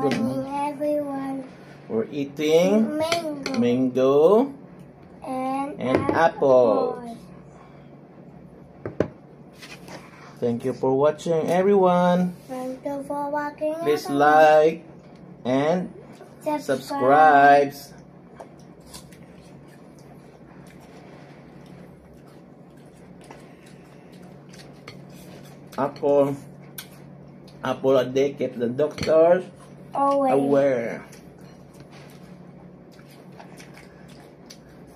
morning, everyone. We're eating Mango. mango and apple. Thank you for watching, everyone. Thank you for watching. Please like and subscribe. Apple a day keeps the doctors aware.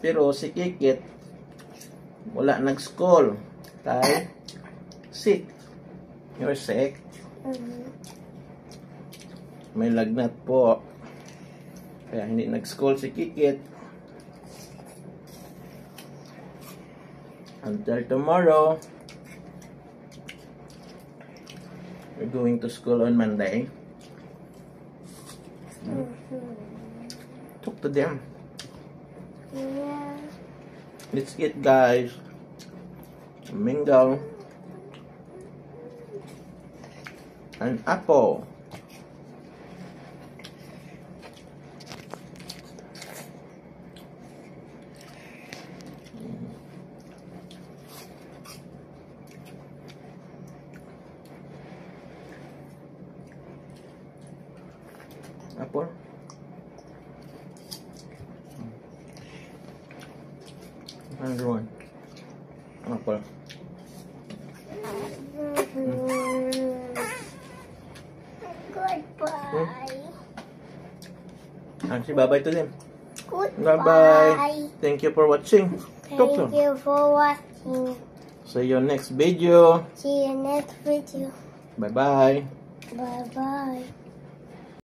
Pero si Kikit wala nag-school dahil sick. You're sick? May lagnat po. Kaya hindi nag-school si Kikit. Until tomorrow. We're going to school on Monday. Talk to them. Yeah. Let's eat, guys. Mango and apple. Apple. Another one. Apple. Goodbye. Say bye-bye to them. Goodbye. Bye-bye. Thank you for watching. Thank you for watching. See you next video. See you next video. Bye-bye. Bye-bye.